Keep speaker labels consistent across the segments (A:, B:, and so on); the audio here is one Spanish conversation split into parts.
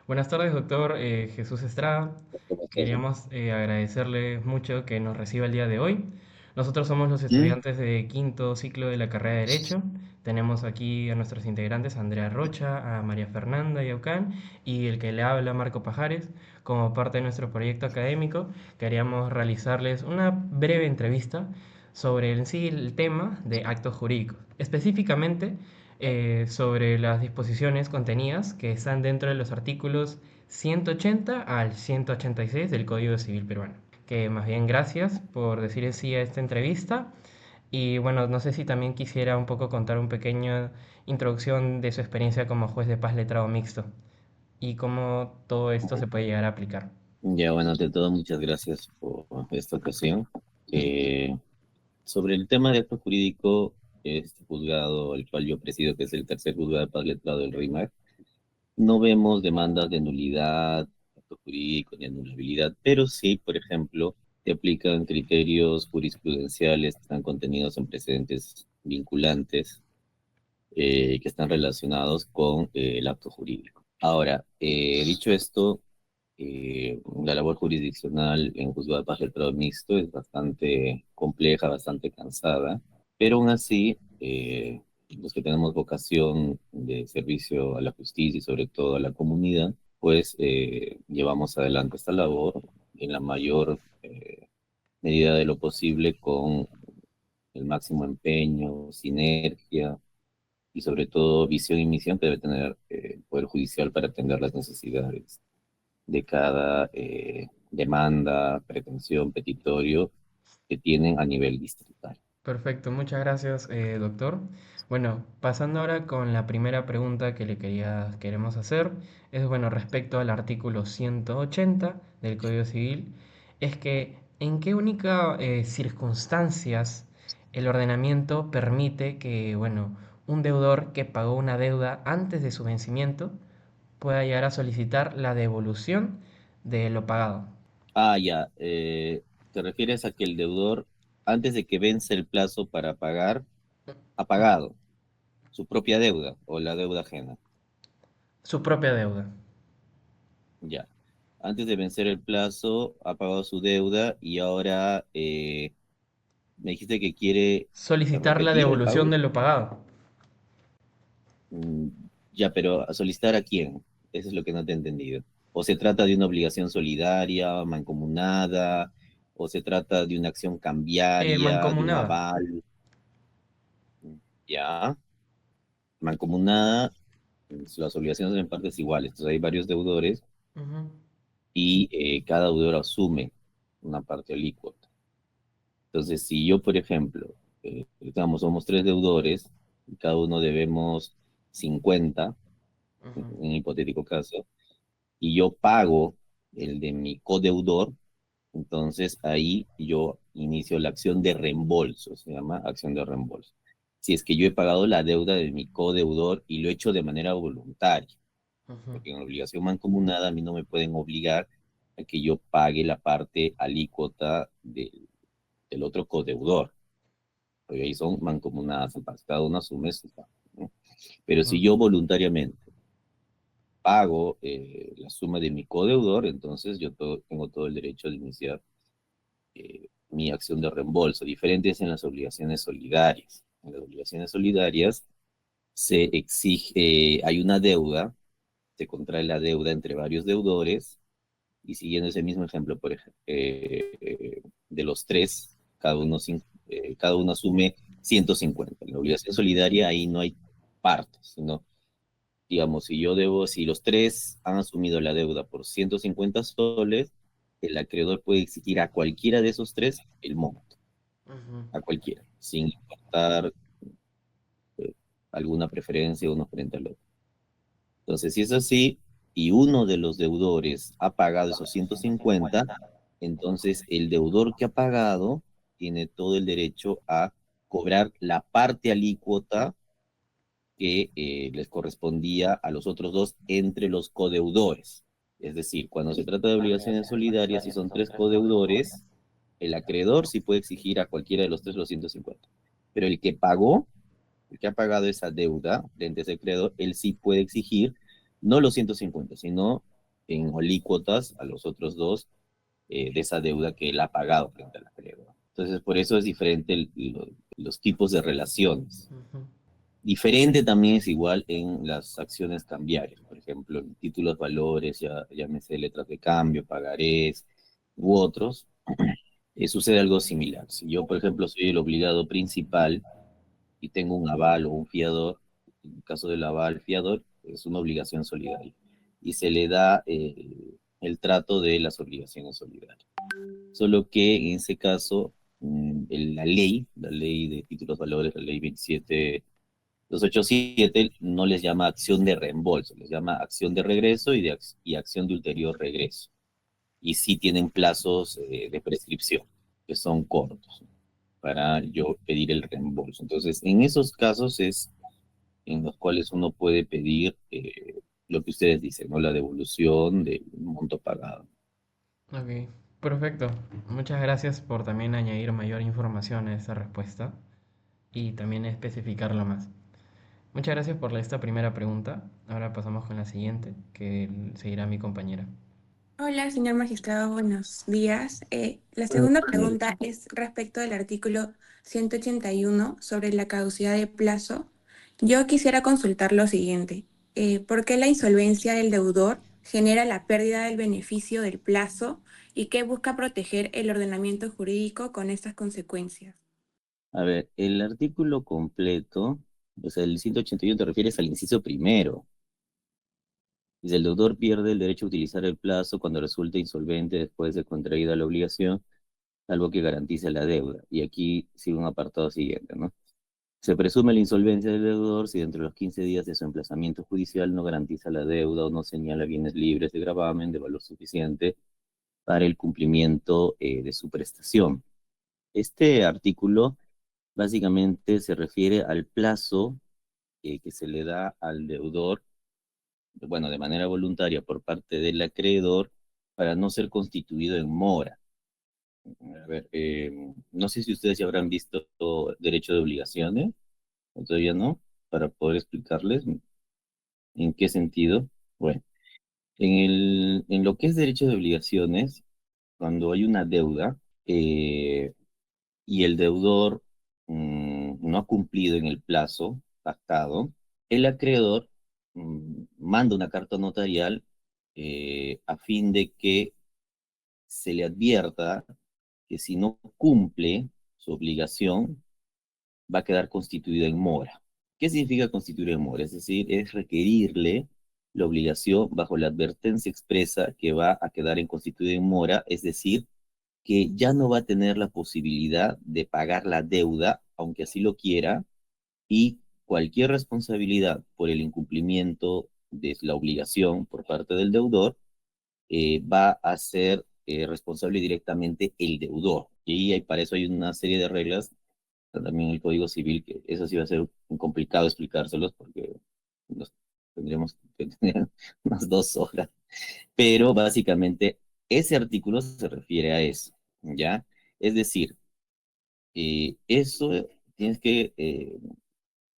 A: Buenas tardes, doctor Jesús Estrada.
B: ¿Cómo estás?
A: Queríamos agradecerle mucho que nos reciba el día de hoy. Nosotros somos los
B: ¿Mm?
A: estudiantes de quinto ciclo de la carrera de Derecho. Tenemos aquí a nuestros integrantes, a Andrea Rocha, a María Fernanda Yaucán y el que le habla, Marco Pajares. Como parte de nuestro proyecto académico, queríamos realizarles una breve entrevista sobre en sí el tema de actos jurídicos. Específicamente, sobre las disposiciones contenidas que están dentro de los artículos 180 al 186 del Código Civil peruano. Que más bien gracias por decir sí a esta entrevista. Y bueno, no sé si también quisiera un poco contar una pequeña introducción de su experiencia como juez de paz letrado mixto y cómo todo esto se puede llegar a aplicar.
B: Ya, bueno, ante todo, muchas gracias por esta ocasión. Eh, Sobre el tema de acto jurídico, este juzgado, el cual yo presido, que es el tercer juzgado de paz letrado del RIMAC, no vemos demandas de nulidad, acto jurídico ni anulabilidad, pero sí, por ejemplo, se aplican criterios jurisprudenciales que están contenidos en precedentes vinculantes que están relacionados con el acto jurídico. Ahora, dicho esto, la labor jurisdiccional en juzgado de paz letrado mixto es bastante compleja, bastante cansada, pero aún así, los que tenemos vocación de servicio a la justicia y sobre todo a la comunidad, pues llevamos adelante esta labor en la mayor medida de lo posible con el máximo empeño, sinergia y sobre todo visión y misión que debe tener el Poder Judicial para atender las necesidades de cada demanda, pretensión, petitorio que tienen a nivel distrital.
A: Perfecto, muchas gracias, doctor. Bueno, pasando ahora con la primera pregunta que queremos hacer, es bueno, respecto al artículo 180 del Código Civil, es que ¿en qué única circunstancias el ordenamiento permite que, bueno, un deudor que pagó una deuda antes de su vencimiento pueda llegar a solicitar la devolución de lo pagado?
B: Ah, ya, te refieres a que el deudor, antes de que vence el plazo para pagar, ha pagado su propia deuda o la deuda ajena.
A: Su propia deuda.
B: Ya. Antes de vencer el plazo, ha pagado su deuda y ahora me dijiste que quiere
A: Solicitar la
B: repetir el
A: devolución
B: pago.
A: de lo pagado.
B: Mm, Ya, pero ¿a solicitar a quién? Eso es lo que no te he entendido. ¿O se trata de una obligación solidaria, mancomunada, o se trata de una acción cambiaria, de un
A: Mancomunada.
B: aval? Ya, mancomunada, las obligaciones son en partes iguales. Entonces hay varios deudores
A: Ujú.
B: y cada deudor asume una parte alícuota. Entonces, si yo, por ejemplo, digamos, somos tres deudores y cada uno debemos 50, en
A: Ujú.
B: un hipotético caso, y yo pago el de mi codeudor, entonces ahí yo inicio la acción de reembolso, se llama acción de reembolso. Si es que yo he pagado la deuda de mi codeudor y lo he hecho de manera voluntaria,
A: Ujú.
B: porque en obligación mancomunada a mí no me pueden obligar a que yo pague la parte alícuota del otro codeudor, porque ahí son mancomunadas, en paz, cada uno asume su parte, ¿no? Pero si
A: Ujú.
B: yo voluntariamente pago la suma de mi codeudor, entonces tengo todo el derecho de iniciar mi acción de reembolso. Diferentes en las obligaciones solidarias. En las obligaciones solidarias se exige, hay una deuda, se contrae la deuda entre varios deudores y siguiendo ese mismo ejemplo, por ejemplo, de los tres, cada uno asume 150. En la obligación solidaria ahí no hay partes, sino digamos, si los tres han asumido la deuda por 150 soles, el acreedor puede exigir a cualquiera de esos tres el monto,
A: Ujú.
B: a cualquiera, sin importar eh, alguna preferencia uno frente al otro. Entonces, si es así, y uno de los deudores ha pagado esos 150, entonces el deudor que ha pagado tiene todo el derecho a cobrar la parte alícuota que les correspondía a los otros dos entre los codeudores. Es decir, cuando se trata de obligaciones solidarias y son tres codeudores, el acreedor sí puede exigir a cualquiera de los tres los 150. Pero el que pagó, el que ha pagado esa deuda frente a ese acreedor, él sí puede exigir no los 150, sino en alícuotas a los otros dos de esa deuda que él ha pagado frente al acreedor. Entonces, por eso es diferente los tipos de relaciones.
A: Ujú.
B: Diferente también es igual en las acciones cambiarias, por ejemplo, en títulos, valores, ya, llámese letras de cambio, pagarés u otros, sucede algo similar. Si yo, por ejemplo, soy el obligado principal y tengo un aval o un fiador, en el caso del aval fiador, es una obligación solidaria y se le da el trato de las obligaciones solidarias. Solo que en ese caso, la ley de títulos, valores, la ley 27.287 no les llama acción de reembolso, les llama acción de regreso y acción de ulterior regreso. Y sí tienen plazos de prescripción, que son cortos, para yo pedir el reembolso. Entonces, en esos casos es en los cuales uno puede pedir lo que ustedes dicen, ¿no? La devolución del monto pagado.
A: Ok, perfecto. Muchas gracias por también añadir mayor información a esta respuesta y también especificarla más. Muchas gracias por esta primera pregunta. Ahora pasamos con la siguiente, que seguirá mi compañera.
C: Hola, señor magistrado, buenos días. La segunda pregunta es respecto del artículo 181 sobre la caducidad de plazo. Yo quisiera consultar lo siguiente. ¿Por qué la insolvencia del deudor genera la pérdida del beneficio del plazo y qué busca proteger el ordenamiento jurídico con estas consecuencias?
B: A ver, el artículo completo, o sea, el 181 te refieres al inciso primero. Dice, el deudor pierde el derecho a utilizar el plazo cuando resulte insolvente después de contraída la obligación, salvo que garantice la deuda. Y aquí sigue un apartado siguiente, ¿no? Se presume la insolvencia del deudor si dentro de los 15 días de su emplazamiento judicial no garantiza la deuda o no señala bienes libres de gravamen de valor suficiente para el cumplimiento de su prestación. Este artículo básicamente se refiere al plazo que se le da al deudor, bueno, de manera voluntaria por parte del acreedor para no ser constituido en mora. A ver, no sé si ustedes ya habrán visto derecho de obligaciones, o todavía no, para poder explicarles en qué sentido. Bueno, en lo que es derecho de obligaciones, cuando hay una deuda eh, y el deudor no ha cumplido en el plazo pactado, el acreedor manda una carta notarial a fin de que se le advierta que si no cumple su obligación, va a quedar constituido en mora. ¿Qué significa constituir en mora? Es decir, es requerirle la obligación bajo la advertencia expresa que va a quedar en constituido en mora, es decir, que ya no va a tener la posibilidad de pagar la deuda, aunque así lo quiera, y cualquier responsabilidad por el incumplimiento de la obligación por parte del deudor va a ser responsable directamente el deudor. Y para eso hay una serie de reglas, también el Código Civil, que eso sí va a ser complicado explicárselos porque nos tendríamos que tener unas 2 horas. Pero básicamente ese artículo se refiere a eso, ¿ya? Es decir, eso tienes que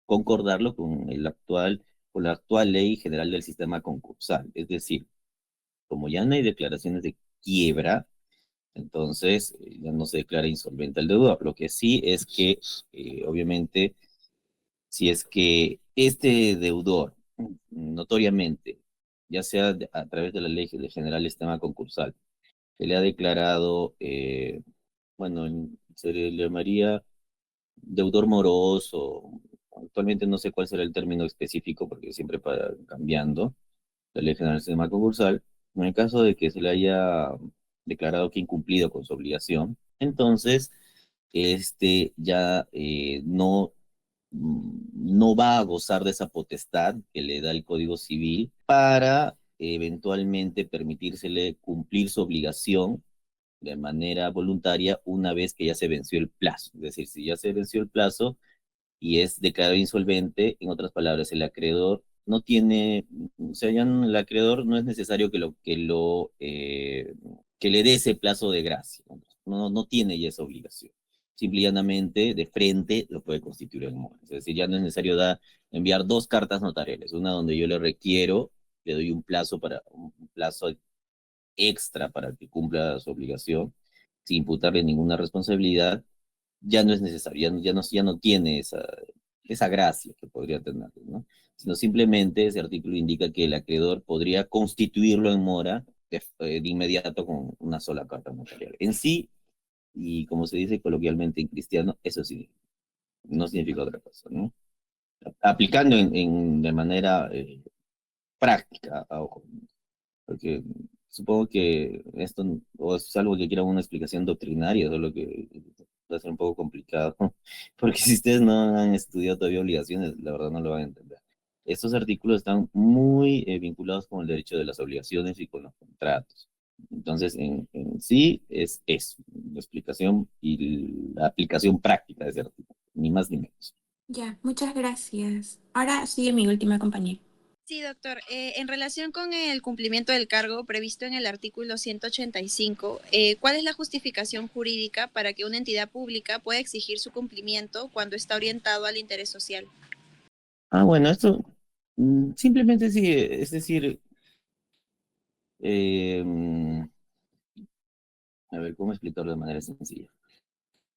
B: concordarlo con la actual ley general del sistema concursal. Es decir, como ya no hay declaraciones de quiebra, entonces ya no se declara insolvente el deudor. Lo que sí es que, obviamente, si es que este deudor, notoriamente, ya sea a través de la ley general del sistema concursal, se le ha declarado, bueno, se le llamaría deudor moroso. Actualmente no sé cuál será el término específico porque siempre para cambiando la ley general del sistema concursal. En el caso de que se le haya declarado que incumplido con su obligación, entonces ya no va a gozar de esa potestad que le da el Código Civil para eventualmente permitírsele cumplir su obligación de manera voluntaria una vez que ya se venció el plazo. Es decir, si ya se venció el plazo y es declarado insolvente, en otras palabras, el acreedor no tiene, o sea, ya el acreedor no es necesario que le dé ese plazo de gracia. No tiene ya esa obligación. Simple y llanamente, de frente, lo puede constituir en mora. Es decir, ya no es necesario enviar 2 cartas notariales, una donde yo le requiero le doy un plazo extra para que cumpla su obligación, sin imputarle ninguna responsabilidad, ya no es necesario, ya no tiene esa gracia que podría tener, ¿no? Sino simplemente ese artículo indica que el acreedor podría constituirlo en mora de inmediato con una sola carta notarial. En sí, y como se dice coloquialmente en cristiano, eso sí, no significa otra cosa, ¿no? Aplicando de manera práctica, ojo, porque supongo que esto o es algo que quiera una explicación doctrinaria, eso es lo que va a ser un poco complicado, porque si ustedes no han estudiado todavía obligaciones, la verdad no lo van a entender. Estos artículos están muy vinculados con el derecho de las obligaciones y con los contratos. Entonces, en sí es eso, la explicación y la aplicación práctica de ese artículo, ni más ni menos.
C: Ya, muchas gracias. Ahora sigue mi última compañera.
D: Sí, doctor. En relación con el cumplimiento del cargo previsto en el artículo 185, ¿cuál es la justificación jurídica para que una entidad pública pueda exigir su cumplimiento cuando está orientado al interés social?
B: Bueno, esto simplemente sí, es decir, eh, a ver, ¿cómo explicarlo de manera sencilla?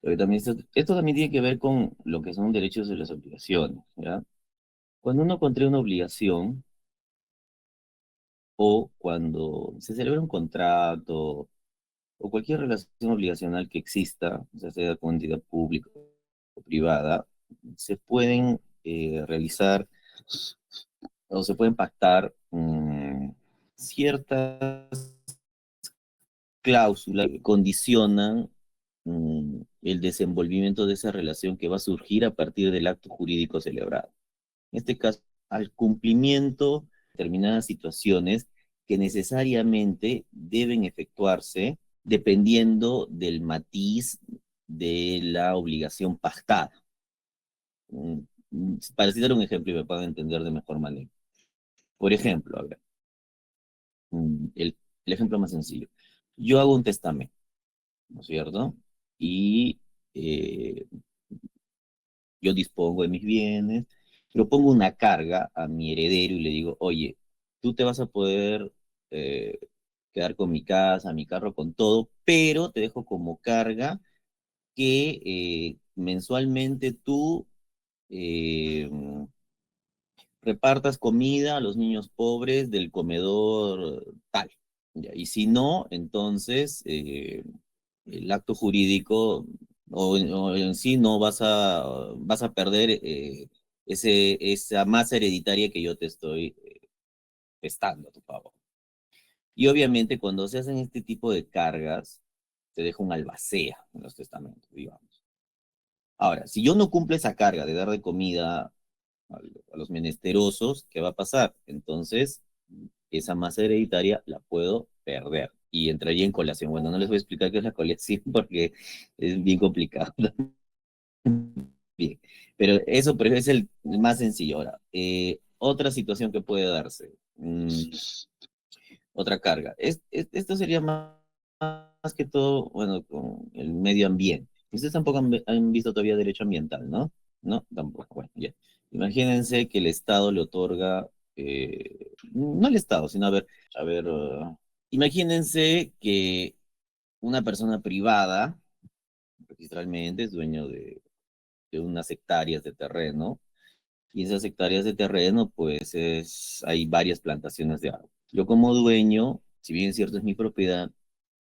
B: Pero también esto también tiene que ver con lo que son derechos y las obligaciones, ¿ya? Cuando uno contrae una obligación o cuando se celebra un contrato o cualquier relación obligacional que exista, ya sea con entidad pública o privada, se pueden realizar o se pueden pactar ciertas cláusulas que condicionan el desenvolvimiento de esa relación que va a surgir a partir del acto jurídico celebrado. En este caso, al cumplimiento de determinadas situaciones que necesariamente deben efectuarse dependiendo del matiz de la obligación pactada. Para citar un ejemplo y me puedan entender de mejor manera. Por ejemplo, a ver, el ejemplo más sencillo. Yo hago un testamento, ¿no es cierto? Y eh, yo dispongo de mis bienes, pero pongo una carga a mi heredero y le digo, oye, tú te vas a poder eh, quedar con mi casa, mi carro, con todo, pero te dejo como carga que mensualmente tú eh, repartas comida a los niños pobres del comedor tal. ¿Ya? Y si no, entonces el acto jurídico o en sí no vas a perder esa masa hereditaria que yo te estoy prestando a tu favor. Y obviamente cuando se hacen este tipo de cargas, te deja un albacea en los testamentos, digamos. Ahora, si yo no cumplo esa carga de dar de comida a los menesterosos, ¿qué va a pasar? Entonces, esa masa hereditaria la puedo perder y entraría en colación. Bueno, no les voy a explicar qué es la colación porque es bien complicado. Bien, pero es el más sencillo. Ahora, otra situación que puede darse, otra carga. Esto sería más que todo, bueno, con el medio ambiente. Ustedes tampoco han visto todavía derecho ambiental, ¿no? No, tampoco. Bueno, ya. Imagínense que el Estado le otorga, no el Estado, sino a ver, imagínense que una persona privada, registralmente, es dueño de unas hectáreas de terreno, y esas hectáreas de terreno, pues hay varias plantaciones de árbol. Yo como dueño, si bien es cierto es mi propiedad,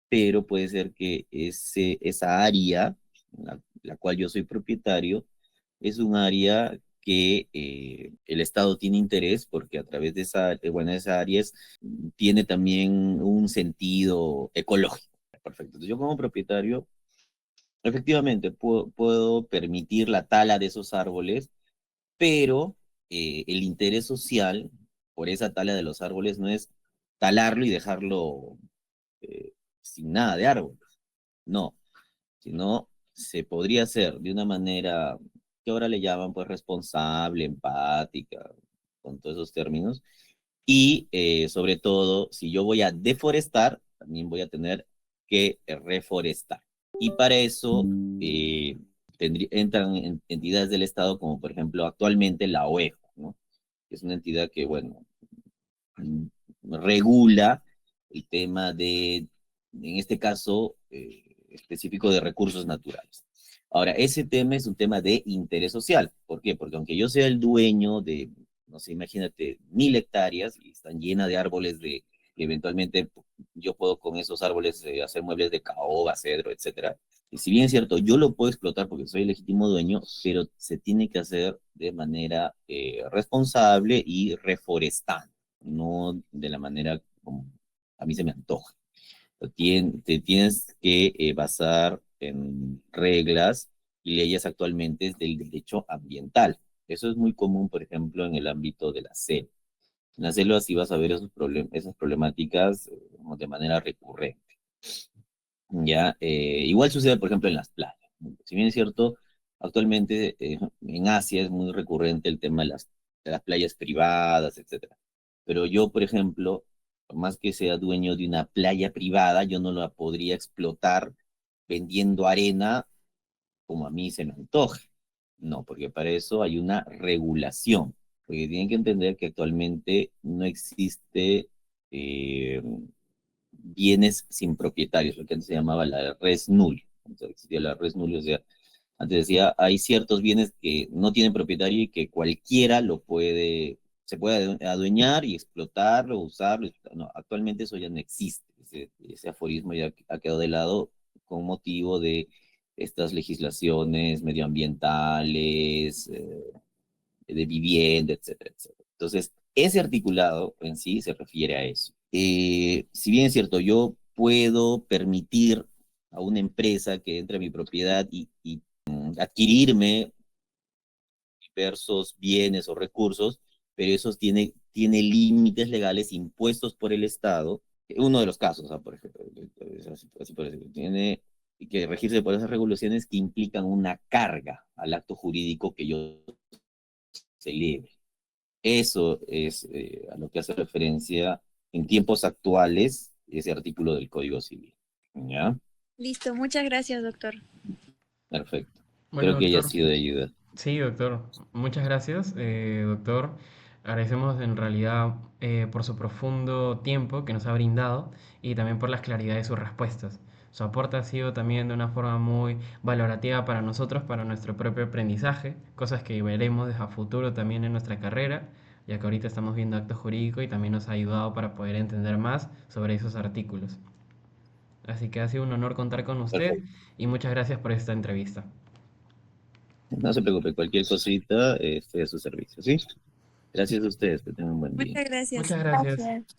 B: pero puede ser que esa área, la cual yo soy propietario, es un área que el Estado tiene interés porque a través de bueno, esa área tiene también un sentido ecológico. Perfecto. Entonces yo como propietario, efectivamente, puedo permitir la tala de esos árboles, pero el interés social por esa tala de los árboles no es talarlo y dejarlo sin nada de árboles, no, sino se podría hacer de una manera que ahora le llaman pues responsable, empática, con todos esos términos, y sobre todo, si yo voy a deforestar, también voy a tener que reforestar. Y para eso entran entidades del Estado como por ejemplo actualmente la OEF, ¿no? Que es una entidad que, bueno, regula el tema de, en este caso, específico de recursos naturales. Ahora, ese tema es un tema de interés social. ¿Por qué? Porque aunque yo sea el dueño de, no sé, imagínate, 1000 hectáreas y están llenas de árboles de, que eventualmente yo puedo con esos árboles hacer muebles de caoba, cedro, etcétera. Y si bien es cierto, yo lo puedo explotar porque soy el legítimo dueño, pero se tiene que hacer de manera responsable y reforestando, no de la manera como a mí se me antoja. Te tienes que basar en reglas y leyes actualmente del derecho ambiental. Eso es muy común, por ejemplo, en el ámbito de la selva. En la selva sí vas a ver esas problemáticas de manera recurrente. ¿Ya? Igual sucede, por ejemplo, en las playas. Si bien es cierto, actualmente en Asia es muy recurrente el tema de las playas privadas, etcétera. Pero yo, por ejemplo, por más que sea dueño de una playa privada, yo no la podría explotar vendiendo arena como a mí se me antoje. No, porque para eso hay una regulación. Porque tienen que entender que actualmente no existe bienes sin propietarios, lo que antes se llamaba la res null. Entonces existía la res null, o sea, antes decía, hay ciertos bienes que no tienen propietario y que cualquiera lo puede, se puede adueñar y explotarlo, usarlo. No, actualmente eso ya no existe. Ese aforismo ya ha quedado de lado con motivo de estas legislaciones medioambientales, de vivienda, etcétera, etcétera. Entonces, ese articulado en sí se refiere a eso. Si bien es cierto, yo puedo permitir a una empresa que entre a mi propiedad y adquirirme diversos bienes o recursos, pero esos tiene límites legales impuestos por el Estado. Uno de los casos, por ejemplo, tiene que regirse por esas regulaciones que implican una carga al acto jurídico que yo celebre. Eso es a lo que hace referencia en tiempos actuales ese artículo del Código Civil. ¿Ya?
D: Listo, muchas gracias, doctor.
B: Perfecto.
A: Bueno,
B: Espero que haya
A: doctor.
B: sido de ayuda.
A: Sí, doctor. Muchas gracias, doctor. Agradecemos en realidad por su profundo tiempo que nos ha brindado y también por la claridad de sus respuestas. Su aporte ha sido también de una forma muy valorativa para nosotros, para nuestro propio aprendizaje, cosas que veremos a futuro también en nuestra carrera, ya que ahorita estamos viendo acto jurídico y también nos ha ayudado para poder entender más sobre esos artículos. Así que ha sido un honor contar con usted
B: Perfecto.
A: y muchas gracias por esta entrevista.
B: No se preocupe, cualquier cosita estoy a su servicio, ¿sí? Gracias a ustedes, que tengan un buen día.
D: Muchas gracias.
A: Muchas gracias.
C: Gracias.